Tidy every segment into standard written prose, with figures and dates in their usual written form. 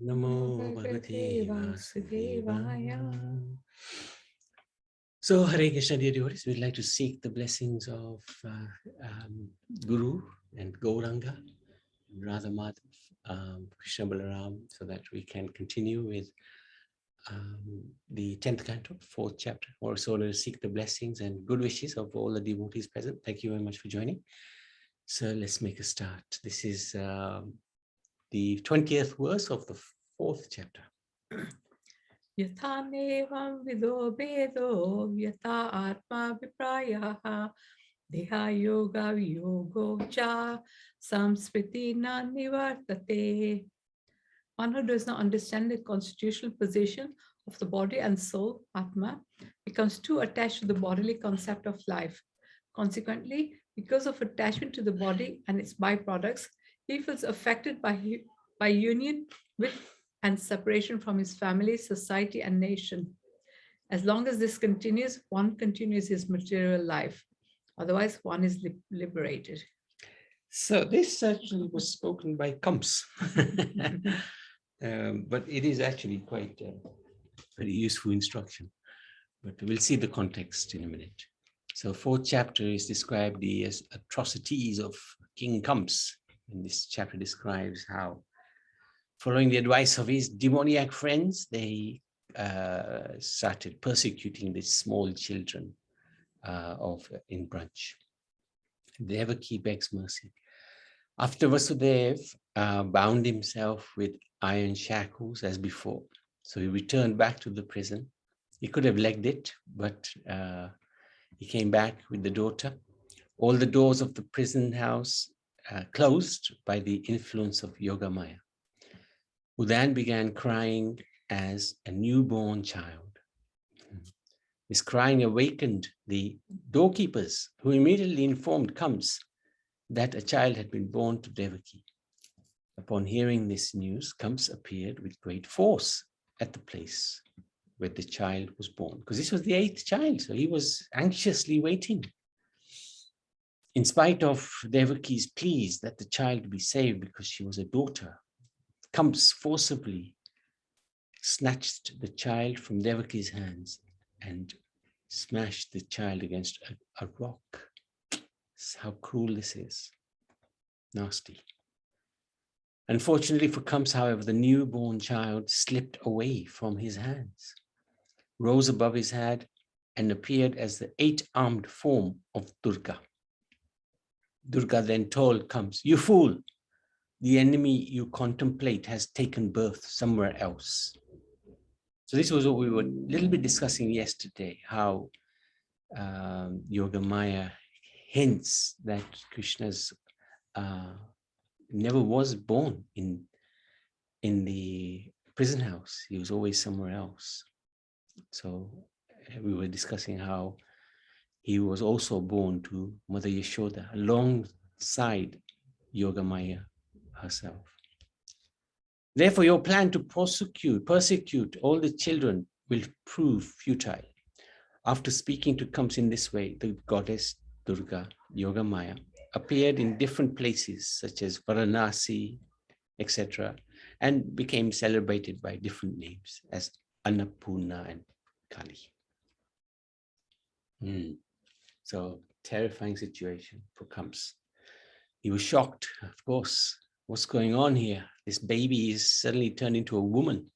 Namo Bhagavate Vasudevaya. So, Hare Krishna, dear devotees, we'd like to seek the blessings of Guru and Gauranga, Radha Madhav, Krishna Balaram, so that we can continue with the 10th canto, 4th chapter. Also, to seek the blessings and good wishes of all the devotees present. Thank you very much for joining. So, let's make a start. This is the 20th verse of the 4th chapter. Yatha nevam vido bedo yatha atma viprayaha deha yoga yogo cha samspriti na nivartate. One who does not understand the constitutional position of the body and soul, Atma, becomes too attached to the bodily concept of life. Consequently, because of attachment to the body and its byproducts, he feels affected by union with and separation from his family, society, and nation. As long as this continues, one continues his material life. Otherwise, one is liberated. So this actually was spoken by Kamsa. But it is actually quite very useful instruction. But we'll see the context in a minute. So 4th chapter is described as atrocities of King Kamsa. And this chapter describes how, following the advice of his demoniac friends, they started persecuting the small children in Braj. Devaki begs mercy. After Vasudeva bound himself with iron shackles as before, so he returned back to the prison. He could have legged it, but he came back with the daughter. All the doors of the prison house closed by the influence of Yogamaya, who then began crying as a newborn child. His crying awakened the doorkeepers, who immediately informed Kamsa that a child had been born to Devaki. Upon hearing this news, Kamsa appeared with great force at the place where the child was born, because this was the 8th child, so he was anxiously waiting. In spite of Devaki's pleas that the child be saved because she was a daughter, Kamsa forcibly snatched the child from Devaki's hands and smashed the child against a rock. How cruel this is. Nasty. Unfortunately for Kamsa, however, the newborn child slipped away from his hands, rose above his head, and appeared as the 8-armed form of Durga. Durga then told Kamsa, "You fool, the enemy you contemplate has taken birth somewhere else." So this was what we were a little bit discussing yesterday, how Yogamaya hints that Krishna's never was born in the prison house. He was always somewhere else. So we were discussing how he was also born to Mother Yashoda alongside Yogamaya herself. Therefore, your plan to persecute all the children will prove futile. After speaking to Kamsa in this way, the goddess Durga, Yogamaya, appeared in different places such as Varanasi, etc., and became celebrated by different names as Annapurna and Kali. So, terrifying situation for Kamsa. He was shocked, of course. What's going on here? This baby is suddenly turned into a woman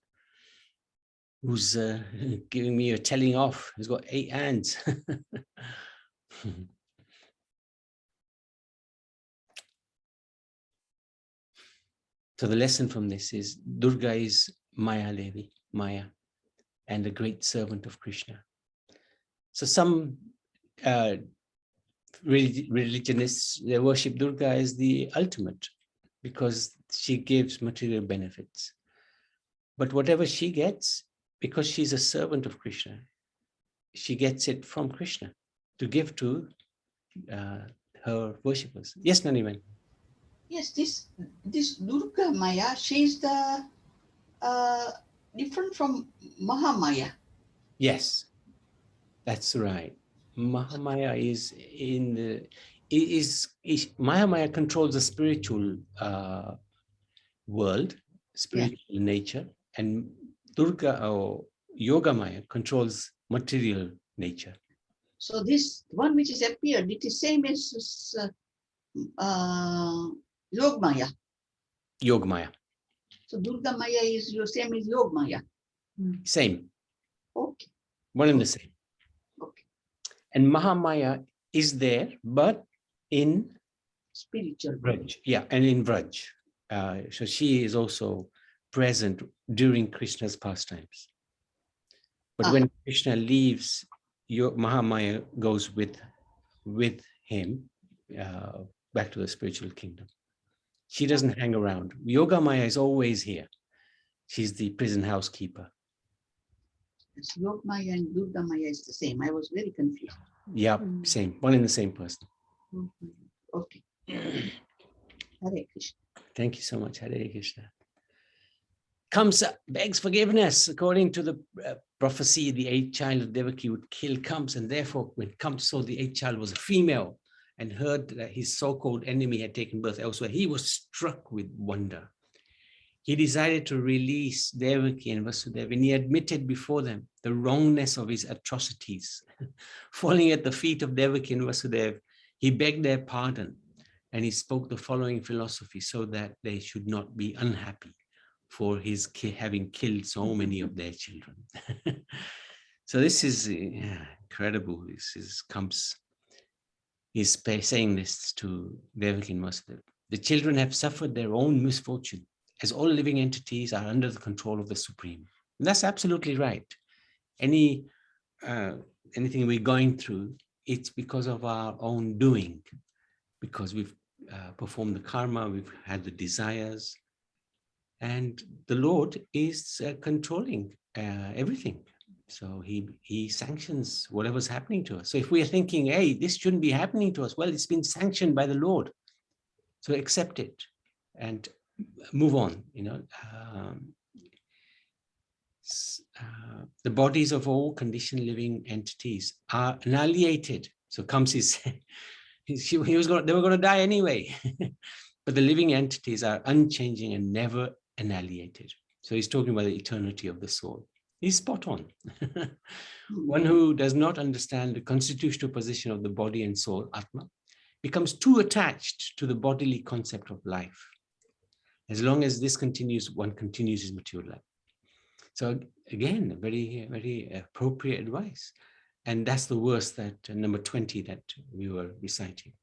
who's giving me a telling off. He's got 8 hands. So the lesson from this is Durga is Maya Devi, Maya, and a great servant of Krishna. So some religionists, they worship Durga as the ultimate because she gives material benefits. But whatever she gets, because she's a servant of Krishna, she gets it from Krishna to give to her worshippers. Yes, Naniman? Yes, this Durga Maya, she's the different from Mahamaya. Yes, that's right. Mahamaya is in the Mahamaya controls the spiritual world, spiritual nature, and Durga or Yogamaya controls material nature. So this one which is appeared, it is same as Yogamaya. Yogamaya, So Durga Maya is your same as Yogamaya. same, Okay. one and the same. Okay. And Mahamaya is there, but in Spiritual. Vraj. Yeah, and in Vraj. So she is also present during Krishna's pastimes. But when Krishna leaves, Mahamaya goes with him back to the spiritual kingdom. She doesn't hang around. Yogamaya is always here. She's the prison housekeeper. It's Yogamaya and Durga Maya is the same. I was very confused. Yeah, same. One and the same person. Okay. Hare Krishna. Thank you so much. Hare Krishna. Kamsa begs forgiveness. According to the prophecy, the eighth child of Devaki would kill Kamsa, and therefore when Kamsa saw the eighth child was a female and heard that his so-called enemy had taken birth elsewhere, he was struck with wonder. He decided to release Devaki and Vasudeva, and he admitted before them the wrongness of his atrocities. Falling at the feet of Devaki and Vasudeva, he begged their pardon, and he spoke the following philosophy so that they should not be unhappy for his having killed so many of their children. So this is incredible. This is Kamsa. He's saying this to Devaki and Vasudeva. The children have suffered their own misfortune, as all living entities are under the control of the Supreme. And that's absolutely right. Anything we're going through, it's because of our own doing, because we've performed the karma, we've had the desires, and the Lord is controlling everything. So he sanctions whatever's happening to us. So if we are thinking, hey, this shouldn't be happening to us, well, it's been sanctioned by the Lord. So accept it and move on. The bodies of all conditioned living entities are annihilated. So Kamsa said they were going to die anyway. But the living entities are unchanging and never annihilated. So he's talking about the eternity of the soul. He's spot on. One who does not understand the constitutional position of the body and soul, Atma, becomes too attached to the bodily concept of life. As long as this continues, one continues his material life. So again, very, very appropriate advice. And that's the verse that number 20 that we were reciting.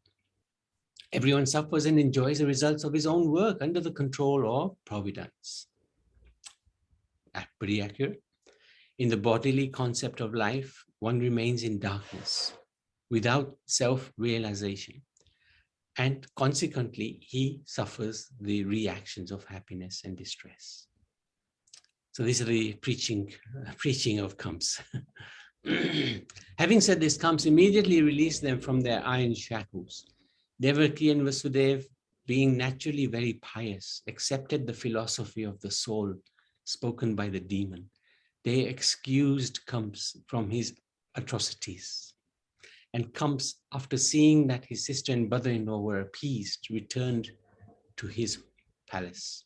Everyone suffers and enjoys the results of his own work under the control of providence. Pretty accurate. In the bodily concept of life, one remains in darkness without self-realization. And consequently, he suffers the reactions of happiness and distress. So these are the preaching of Kamsa. Having said this, Kamsa immediately released them from their iron shackles. Devaki and Vasudeva, being naturally very pious, accepted the philosophy of the soul spoken by the demon. They excused Kamsa from his atrocities. And Kamsa, after seeing that his sister and brother-in-law were appeased, returned to his palace.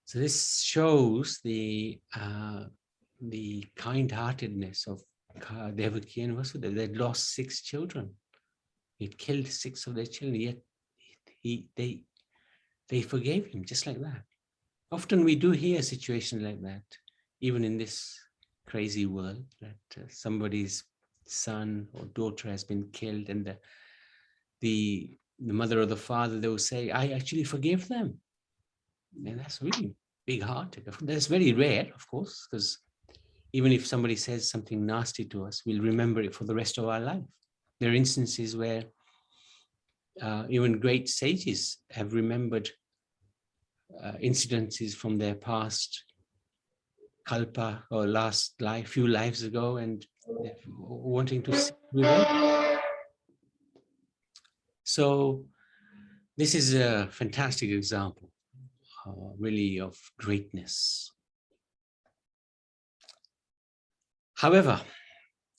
So this shows the kind-heartedness of Devaki and Vasudeva. They'd lost 6 children. He'd killed 6 of their children, yet they forgave him just like that. Often we do hear situations like that, even in this crazy world, that somebody's son or daughter has been killed, and the mother or the father, they will say, I actually forgive them. And that's really big-hearted. That's very rare, of course, because even if somebody says something nasty to us, we'll remember it for the rest of our life. There are instances where even great sages have remembered incidences from their past kalpa or last life, few lives ago, and wanting to see revenge. So this is a fantastic example, really, of greatness. However,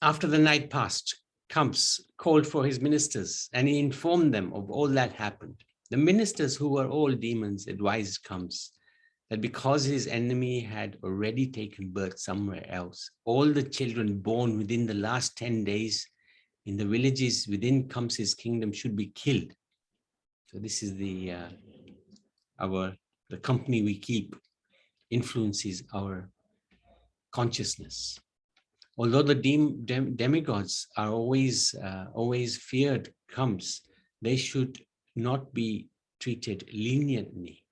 after the night passed, Kamsa called for his ministers and he informed them of all that happened. The ministers, who were all demons, advised Kamsa that because his enemy had already taken birth somewhere else, all the children born within the last 10 days in the villages within Kamsa's kingdom should be killed. So this is the company we keep influences our consciousness. Although the demigods are always feared Kamsa, they should not be treated leniently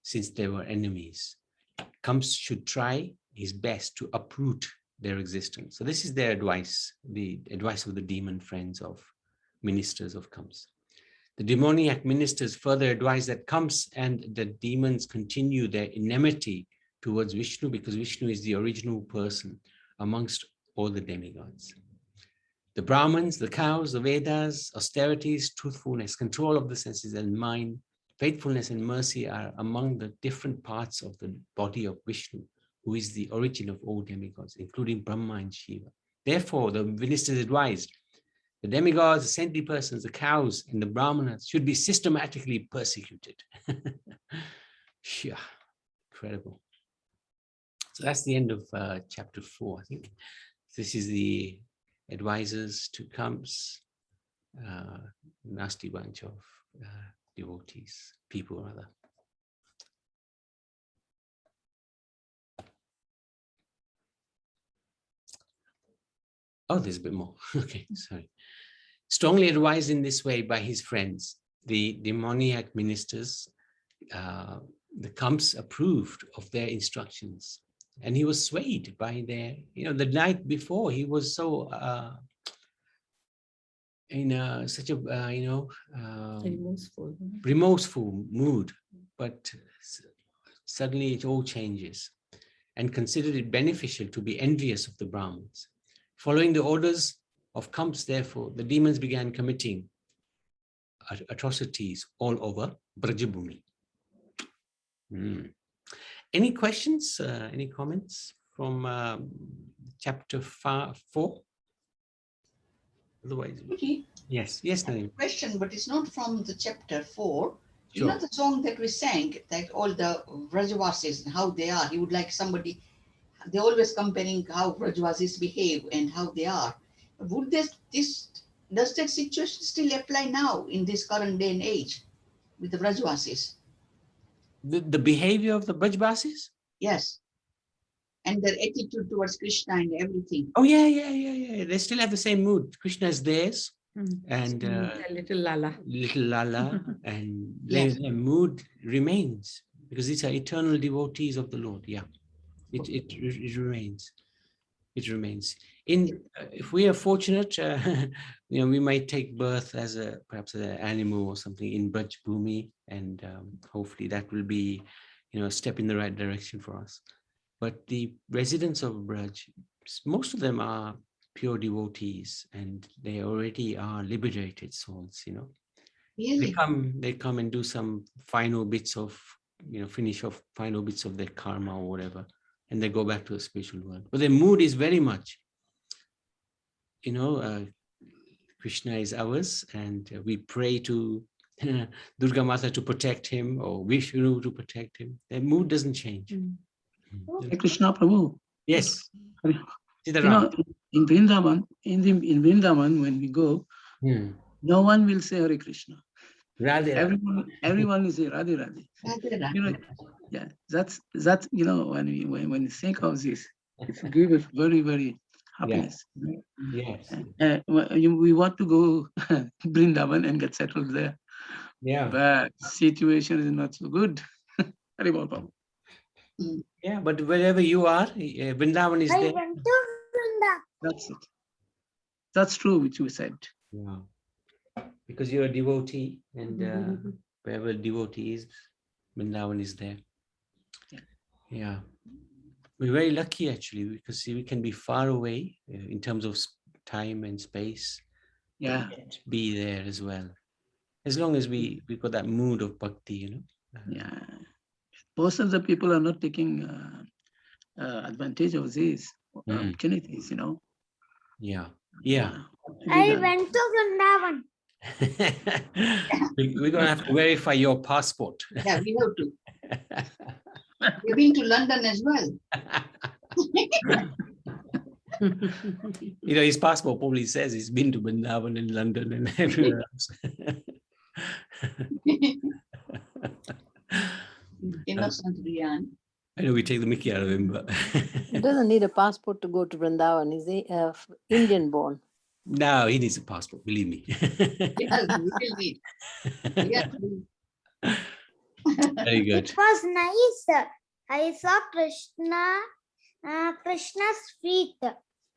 since they were enemies. Kamsa should try his best to uproot their existence. So this is their advice, the advice of the demon friends of ministers of Kamsa. The demoniac ministers further advise that Kamsa and the demons continue their enmity towards Vishnu, because Vishnu is the original person amongst all the demigods. The Brahmins, the cows, the Vedas, austerities, truthfulness, control of the senses and mind, faithfulness and mercy are among the different parts of the body of Vishnu, who is the origin of all demigods, including Brahma and Shiva. Therefore, the ministers advised the demigods, the saintly persons, the cows, and the Brahmanas should be systematically persecuted. Yeah, incredible. So that's the end of chapter 4, I think. This is the advisors to Kamsa, nasty bunch of devotees, people rather. Oh, there's a bit more. Okay, sorry. Strongly advised in this way by his friends, the demoniac ministers, the Kamsa approved of their instructions, and he was swayed by their, the night before he was so in such a remorseful mood, but suddenly it all changes, and considered it beneficial to be envious of the Brahmins. Following the orders of Kamsa, therefore, the demons began committing atrocities all over Brajabhumi. Any questions, any comments from chapter 4? Otherwise, yes, Nadeem. Question, but it's not from the chapter 4. You Sure. know the song that we sang, that all the Vrajavasis and how they are. He would like somebody, they're always comparing how Vrajavasis behave and how they are. Would does that situation still apply now in this current day and age with the Vrajavasis? The behavior of the Brajbasis? Yes. And their attitude towards Krishna and everything. Oh, yeah. They still have the same mood. Krishna is theirs. And little Lala. And Yes. their mood remains, because these are eternal devotees of the Lord. Yeah, it remains. It remains. If we are fortunate, we might take birth as perhaps an animal or something in Braj Bhumi, and hopefully that will be, a step in the right direction for us. But the residents of Braj, most of them are pure devotees, and they already are liberated souls. Really? They come and do some final bits of, finish off final bits of their karma or whatever, and they go back to the spiritual world. But their mood is very much, Krishna is ours, and we pray to Durga Mata to protect him, or Vishnu to protect him. Their mood doesn't change. Hare Krishna Prabhu. Yes. In Vrindavan, in Vrindavan, when we go, no one will say Hare Krishna. Everyone will say Radhe Radhe. Yeah, that's when we think of this, it gives us very, very happiness. Yes. We want to go Vrindavan and get settled there. Yeah. But situation is not so good. Haribol Prabhu. Yeah, but wherever you are, Vrindavan is there. That's it. That's true, which you said. Yeah. Because you're a devotee, and wherever a devotee is, Vrindavan is there. Yeah. We're very lucky, actually, because we can be far away in terms of time and space. Yeah. But be there as well. As long as we got that mood of bhakti, Yeah. Most of the people are not taking advantage of these opportunities, Yeah. I went to Vrindavan. We're going to have to verify your passport. Yeah, we have to. We've been to London as well. You know, his passport probably says he's been to Vrindavan and London and everywhere else. Innocent Rian. I know we take the mickey out of him, but He doesn't need a passport to go to Vrindavan. He's Indian born. no, he needs a passport, believe me. Yes, we will need. Yes. Very good. It was nice. I saw Krishna's feet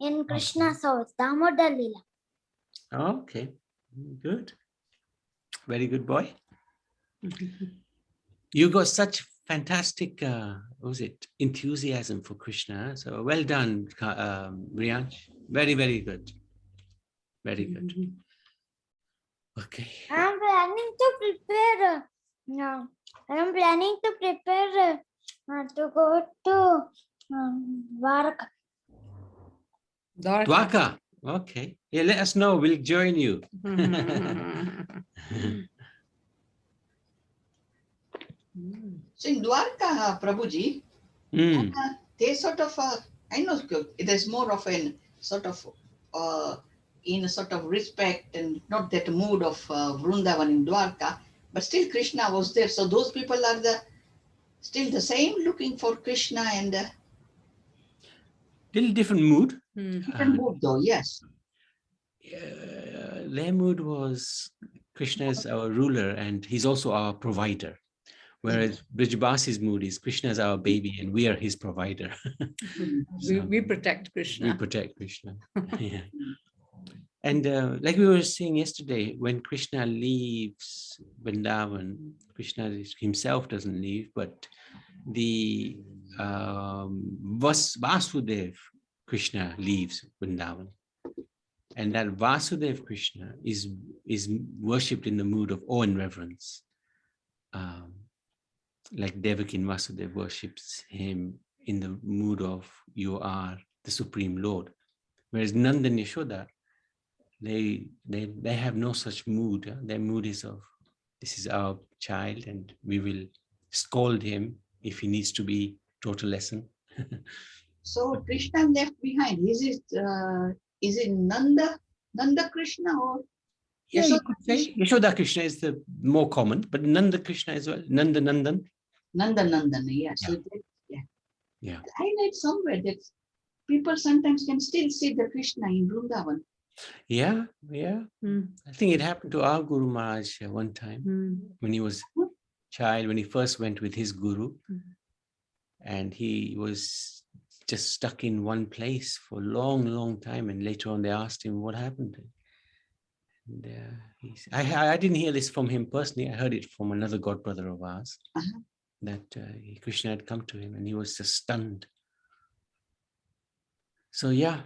in Krishna's house, Damodar Leela. Okay, good. Very good boy. You got such fantastic, what was it, enthusiasm for Krishna. So well done, Rianch. Very, very good. Very good. Okay. I'm planning to prepare. I'm planning to prepare to go to Dwarka. Dwarka. Okay. Yeah, let us know. We'll join you. So in Dwarka, Prabhuji, they sort of, I know there's more of a sort of, in a sort of respect and not that mood of Vrindavan in Dwarka, but still Krishna was there. So those people are still the same, looking for Krishna and Little different mood. different mood though, yes. Their mood was Krishna is our ruler and he's also our provider. Whereas Brijbasi's mood is Krishna is our baby and we are his provider. We protect Krishna. We protect Krishna. Yeah. And like we were saying yesterday, when Krishna leaves Vrindavan, Krishna himself doesn't leave, but the Vasudev Krishna leaves Vrindavan. And that Vasudev Krishna is worshipped in the mood of awe and reverence. Like Devaki and Vasudev worships him in the mood of you are the Supreme Lord. Whereas Nanda and Yashoda, they have no such mood. Their mood is of this is our child and we will scold him if he needs to be taught a lesson. So Krishna left behind. Is it Nanda Krishna or Yeah, Yashoda you could say Yashoda Krishna is the more common, but Nanda Krishna as well. Nanda Nandan. Nandan, yeah. So Yeah. I read somewhere that people sometimes can still see the Krishna in Vrindavan. Yeah. I think it happened to our Guru Maharaj one time when he was a child, when he first went with his Guru, and he was just stuck in one place for a long time. And later on, they asked him what happened. And I didn't hear this from him personally. I heard it from another godbrother of ours, that Krishna had come to him and he was just stunned. So yeah,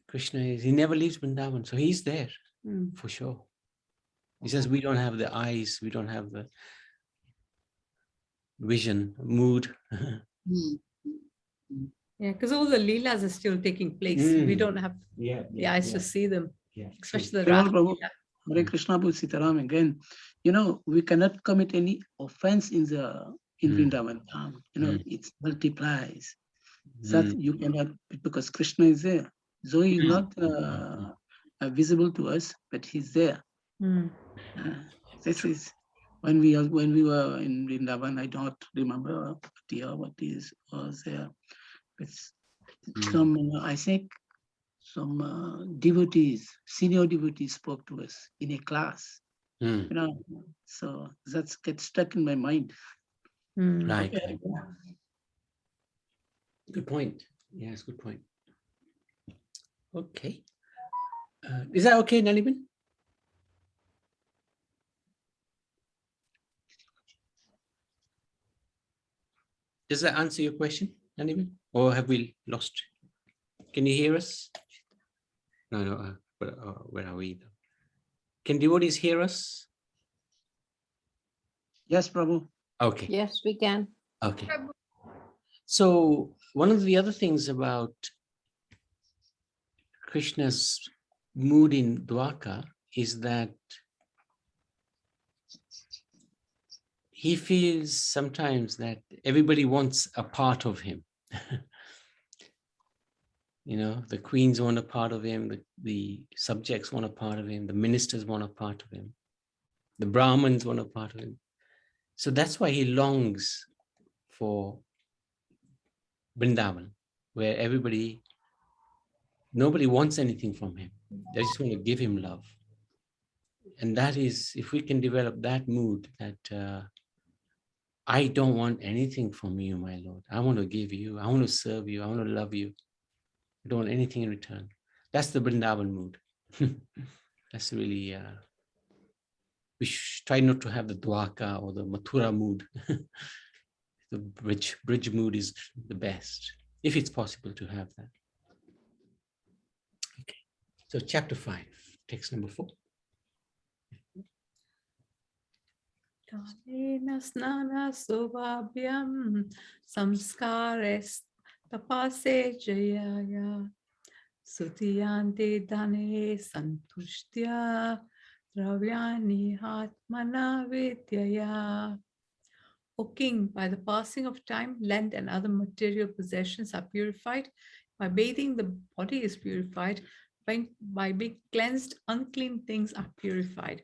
Krishna he never leaves Vrindavan. So he's there for sure. He says we don't have the eyes, we don't have the vision, mood. Yeah, because all the leelas are still taking place. We don't have the eyes to see them, especially the Srimad Radha Prabhu, Leela. Hare Krishna Bhut Sitaram again. We cannot commit any offense in Vrindavan. It multiplies. That you cannot, because Krishna is there. Though he's not visible to us, but he's there. This is when we were in Vrindavan. I don't remember what year was there. But some, I think, some devotees, senior devotees spoke to us in a class. So that gets stuck in my mind. Right. Good point. Yes, good point. Okay. Is that okay, Naliban? Does that answer your question, Naliban? Or have we lost? Can you hear us? No. Where are we? Can devotees hear us? Yes, Prabhu. Okay. Yes, we can. Okay. So one of the other things about Krishna's mood in Dwarka is that he feels sometimes that everybody wants a part of him. You know, the queens want a part of him, the subjects want a part of him, the ministers want a part of him, the Brahmins want a part of him. So that's why he longs for Vrindavan, where nobody wants anything from him. They just want to give him love. And that is, if we can develop that mood that I don't want anything from you, my Lord. I want to give you, I want to serve you, I want to love you. I don't want anything in return. That's the Vrindavan mood. That's really, we should try not to have the Dwarka or the Mathura mood. The bridge mood is the best, if it's possible to have that. Okay, so chapter 5, text number 4. Kalena snana sobhabhyam samskares tapase jayaya sutiyante dane santushtya dravyani atmana vidyaya. O king, by the passing of time, land and other material possessions are purified. By bathing, the body is purified. By being cleansed, unclean things are purified.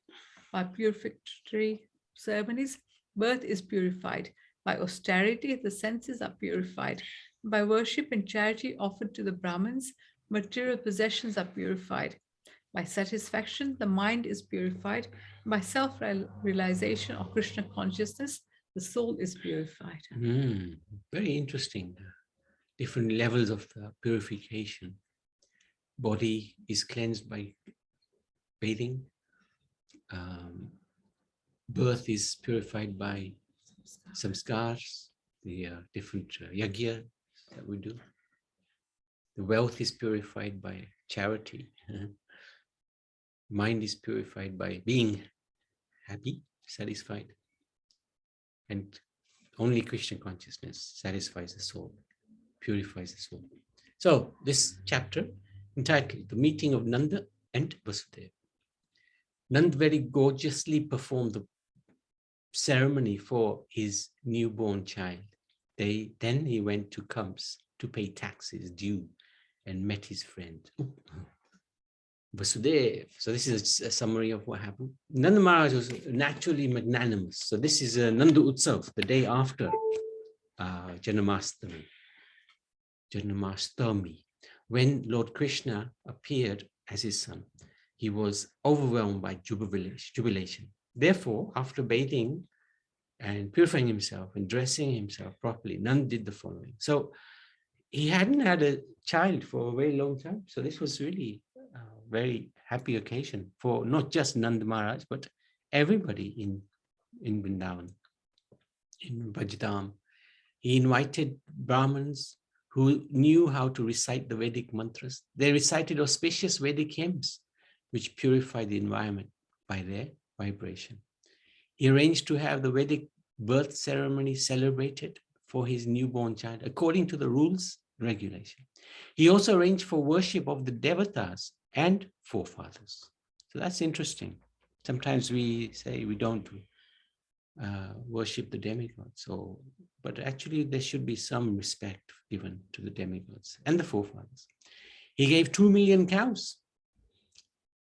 By purificatory ceremonies, birth is purified. By austerity, the senses are purified. By worship and charity offered to the Brahmins, material possessions are purified. By satisfaction, the mind is purified. By self-realization or Krishna consciousness, the soul is purified. Very interesting. Different levels of purification. Body is cleansed by bathing. Birth is purified by samskars, the different yagya that we do. The wealth is purified by charity. Mind is purified by being happy, satisfied. And only Krishna consciousness satisfies the soul, purifies the soul. So this chapter entitled The Meeting of Nanda and Vasudeva. Nanda very gorgeously performed the ceremony for his newborn child. Then he went to Kamsa to pay taxes due and met his friend Vasudeva. So this is a summary of what happened. Nanda Maharaj was naturally magnanimous. So this is a Nanda Utsav, the day after Janamastami, when Lord Krishna appeared as his son. He was overwhelmed by jubilation. Therefore, after bathing and purifying himself and dressing himself properly, Nanda did the following. So he hadn't had a child for a very long time. So this was really a very happy occasion for not just Nanda Maharaj, but everybody in Vrindavan, in Bhajdam. He invited Brahmins who knew how to recite the Vedic mantras. They recited auspicious Vedic hymns, which purified the environment by their vibration. He arranged to have the Vedic birth ceremony celebrated for his newborn child, according to the rules and regulation. He also arranged for worship of the devatas and forefathers. So that's interesting. Sometimes we say we don't worship the demigods, but actually there should be some respect given to the demigods and the forefathers. He gave 2 million cows,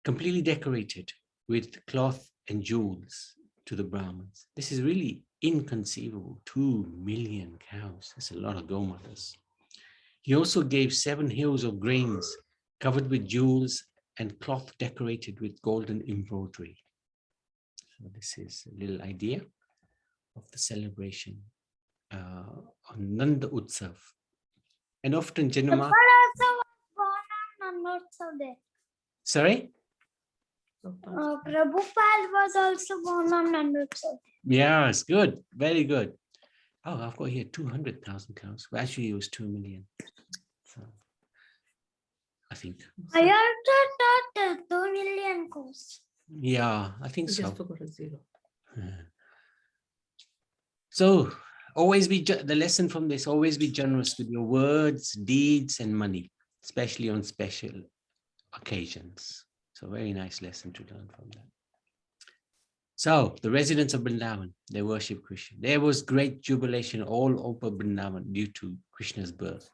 completely decorated with cloth and jewels, to the Brahmins. This is really inconceivable. 2 million cows. That's a lot of gomatas. He also gave 7 hills of grains covered with jewels and cloth decorated with golden embroidery. So this is a little idea of the celebration on Nanda Utsav. And often Janamastami. Sorry? Prabhupada was also born on Nanda Utsav. Yes, good, very good. Oh, I've got here 200,000 cows. Well, actually, it was 2 million. So, I think. I also thought 2 million cows. Yeah, I think so. Just forgot a zero. So, always be the lesson from this. Always be generous with your words, deeds, and money, especially on special occasions. So very nice lesson to learn from that. So the residents of Vrindavan, they worship Krishna. There was great jubilation all over Vrindavan due to Krishna's birth.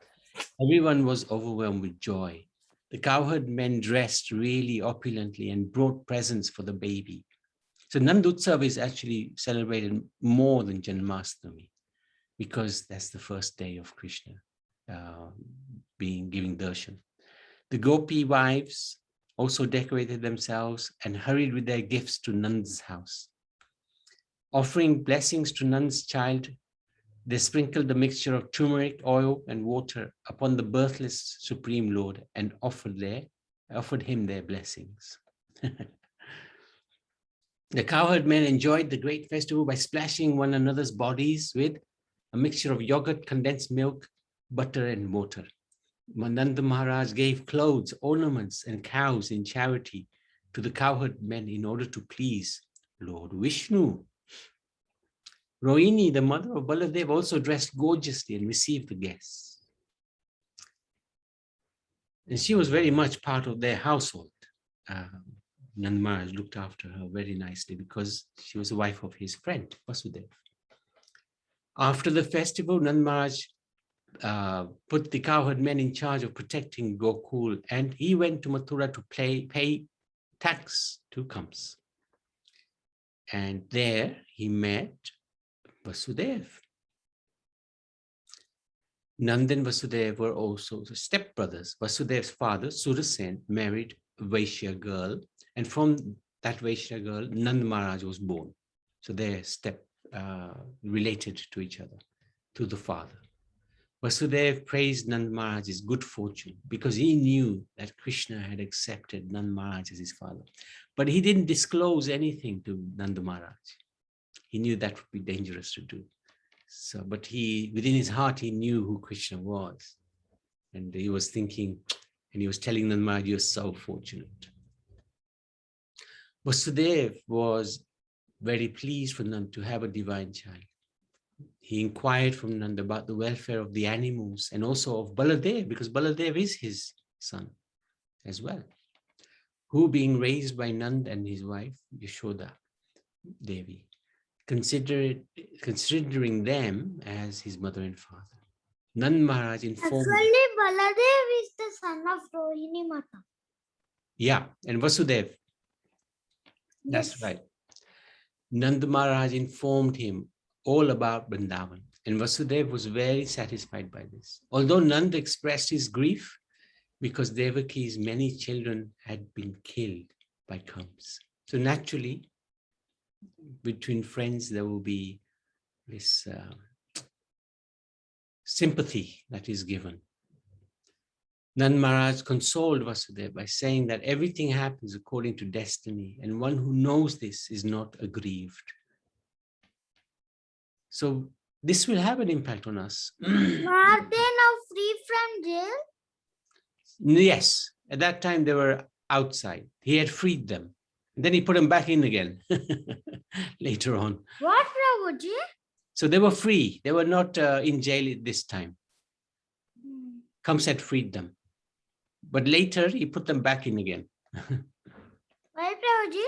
Everyone was overwhelmed with joy. The cowherd men dressed really opulently and brought presents for the baby. So Nandutsav is actually celebrated more than Janmashtami because that's the first day of Krishna giving darshan. The Gopi wives also decorated themselves and hurried with their gifts to Nand's house. Offering blessings to Nand's child, they sprinkled the mixture of turmeric, oil, and water upon the birthless Supreme Lord and offered him their blessings. The cowherd men enjoyed the great festival by splashing one another's bodies with a mixture of yogurt, condensed milk, butter, and water. Nanda Maharaj gave clothes, ornaments, and cows in charity to the cowherd men in order to please Lord Vishnu. Rohini, the mother of Baladev, also dressed gorgeously and received the guests. And she was very much part of their household. Nanda Maharaj looked after her very nicely because she was the wife of his friend, Vasudev. After the festival, Nanda Maharaj put the cowherd men in charge of protecting Gokul, and he went to Mathura to pay tax to Kamsa. And there he met Vasudev. Nanda and Vasudev were also stepbrothers. Vasudev's father, Surasen, married a Vaishya girl, and from that Vaishya girl, Nanda Maharaj was born. So they're related to each other, to the father. Vasudev praised Nanda Maharaj's good fortune because he knew that Krishna had accepted Nanda Maharaj as his father. But he didn't disclose anything to Nanda Maharaj. He knew that would be dangerous to do. So, but within his heart, he knew who Krishna was. And he was thinking, and he was telling Nanda Maharaj, you're so fortunate. Vasudev was very pleased for Nanda to have a divine child. He inquired from Nanda about the welfare of the animals and also of Baladev, because Baladev is his son as well, who being raised by Nanda and his wife, Yashoda Devi, considering them as his mother and father. Nanda Maharaj informed... Actually, Baladev is the son of Rohini Mata. Yeah, and Vasudev. That's Yes. right. Nanda Maharaj informed him all about Vrindavan, and Vasudev was very satisfied by this. Although Nanda expressed his grief because Devaki's many children had been killed by Kamsa. So naturally, between friends, there will be this sympathy that is given. Nanda Maharaj consoled Vasudeva by saying that everything happens according to destiny, and one who knows this is not aggrieved. So this will have an impact on us. Are they now free from jail? Yes, at that time they were outside. He had freed them. And then he put them back in again later on. What, Prabhuji? So they were free. They were not in jail at this time. Kamsa had freed them. But later he put them back in again. Why, Prabhuji?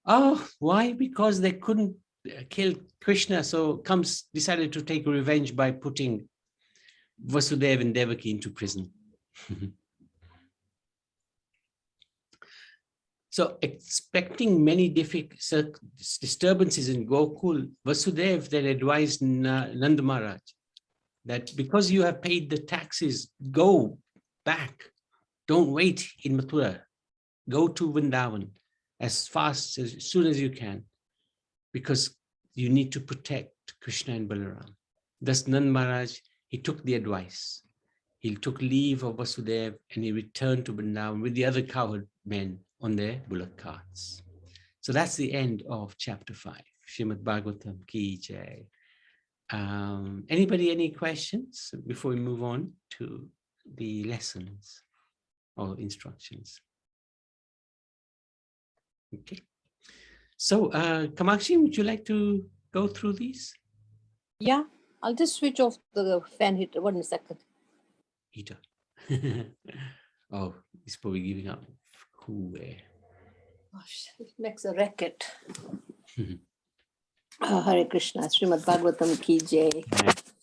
Oh, why? Because they couldn't kill Krishna. So Kamsa decided to take revenge by putting Vasudeva and Devaki into prison. So expecting many disturbances in Gokul, Vasudeva then advised Nanda Maharaj that because you have paid the taxes, go back. Don't wait in Mathura. Go to Vrindavan as soon as you can, because you need to protect Krishna and Balaram. Thus Nanda Maharaj, he took the advice. He took leave of Vasudeva and he returned to Vrindavan with the other cowherd men on their bullock carts. So that's the end of chapter 5. Srimad-Bhāgavatam ki jai. Anybody, any questions before we move on to the lessons or instructions? Okay. So Kamakshi, would you like to go through these? Yeah, I'll just switch off the fan heater. 1 second. Heater. Oh, he's probably giving up where? Gosh, it makes a racket. Hare Krishna, Srimad Bhagavatam ki jai,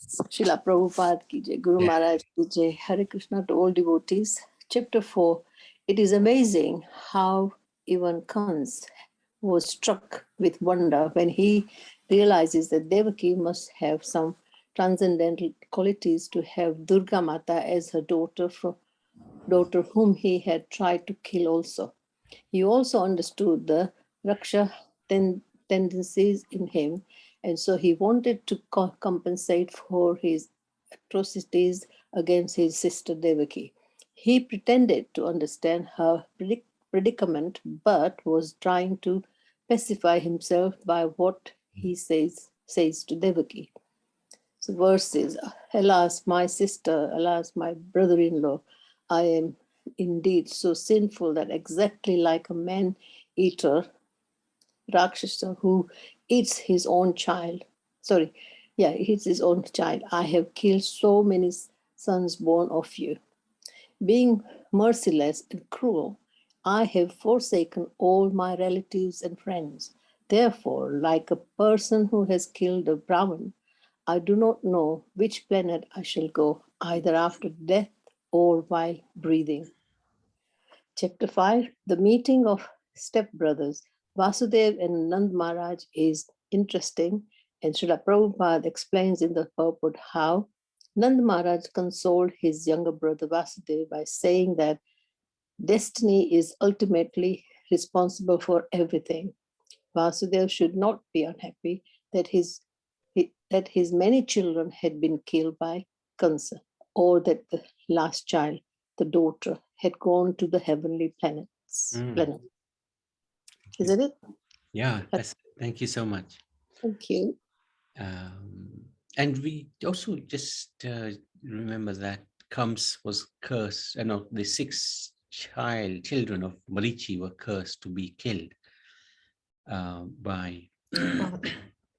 Srila Prabhupada ki jai, Guru Maharaj ki jai, Hare Krishna to all devotees. Chapter 4, it is amazing how even Kans was struck with wonder when he realizes that Devaki must have some transcendental qualities to have Durga Mata as her daughter whom he had tried to kill also. He also understood the Raksha tendencies in him, and so he wanted to compensate for his atrocities against his sister Devaki. He pretended to understand her predicament, but was trying to pacify himself by what he says to Devaki. So verses, alas, my sister, alas, my brother-in-law, I am indeed so sinful that exactly like a man-eater, Rakshasa, who eats his own child, eats his own child, I have killed so many sons born of you. Being merciless and cruel, I have forsaken all my relatives and friends. Therefore, like a person who has killed a Brahmin, I do not know which planet I shall go, either after death or while breathing. Chapter 5, the meeting of stepbrothers. Vasudev and Nand Maharaj is interesting, and Srila Prabhupada explains in the purport how Nand Maharaj consoled his younger brother Vasudev by saying that destiny is ultimately responsible for everything. Vasudev should not be unhappy that his many children had been killed by Kansa, or that the last child, the daughter, had gone to the heavenly planets. Planet. Is it? Yeah, thank you so much. Thank you. And we also just remember that Kams was cursed, the 6 children of Marichi were cursed to be killed by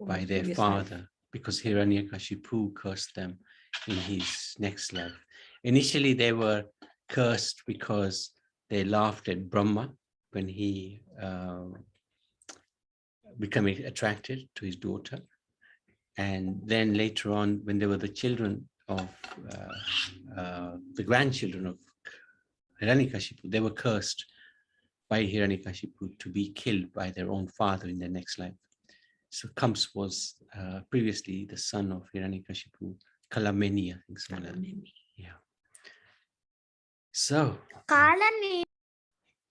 their father, because Hiranyakashipu cursed them in his next life. Initially, they were cursed because they laughed at Brahma when he became attracted to his daughter. And then later on, when they were the children of the grandchildren of Hiranyakashipu, they were cursed by Hiranyakashipu to be killed by their own father in their next life. So Kams was previously the son of Hiranyakashipu, Kalameni, I think so. Yeah.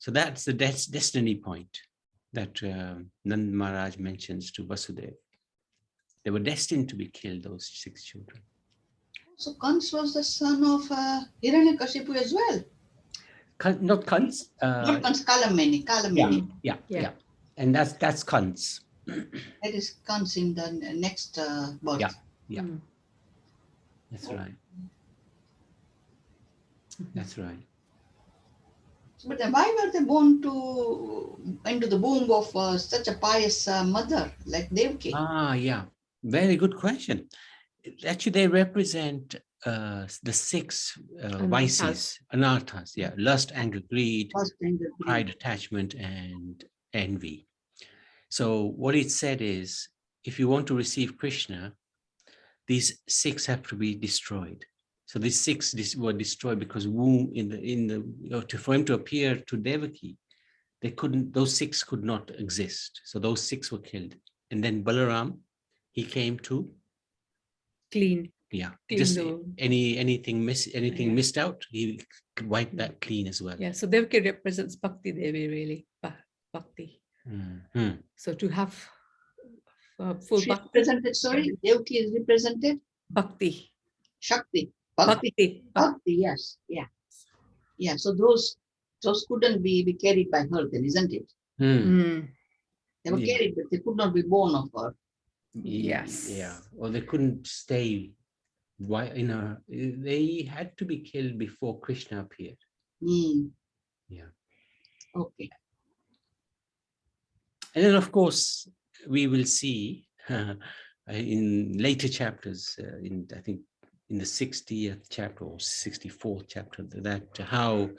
So that's the destiny point that Nand Maharaj mentions to Vasudev. They were destined to be killed, those 6 children. So Kans was the son of Hiranyakashipu as well. Not Kans. Not Kans, Kalameni. Yeah. And that's Kans. That is Kans in the next birth. Yeah. That's right. That's right. But then why were they born into the womb of such a pious mother like Devaki? Yeah. Very good question. Actually, they represent the 6 vices, anarthas, lust, anger, greed, pride, attachment, and envy. So what it said is, if you want to receive Krishna, these 6 have to be destroyed. So these 6 were destroyed because womb for him to appear to Devaki, those 6 could not exist. So those 6 were killed. And then Balaram, he came to clean. Yeah, just anything missed out, he could wipe that clean as well. Yeah, so Devaki represents Bhakti Devi, really. Bhakti. So to have full She Bhakti. represented, sorry, Devaki is represented? Bhakti. Shakti. Bhakti. Yes. Yeah, so those couldn't be carried by her then, isn't it? They were carried, but they could not be born of her. Yes. Yeah, or they couldn't stay. They had to be killed before Krishna appeared. Yeah. Okay. And then, of course, we will see in later chapters, I think in the 60th chapter or 64th chapter, that how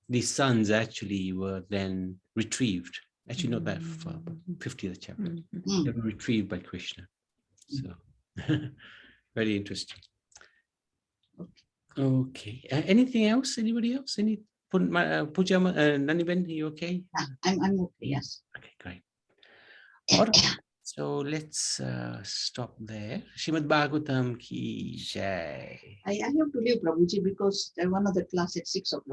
these sons actually were then retrieved. Actually, not that far, but 50th chapter. Mhm. They were retrieved by Krishna. So very interesting. Okay. Anything else? Anybody else? Any Puja Naniben, are you okay? I'm okay, yes. Okay, great. All right. So let's stop there. Srimad-Bhāgavatam ki jai. I have to leave, Prabhuji, because I have another class at 6 o'clock.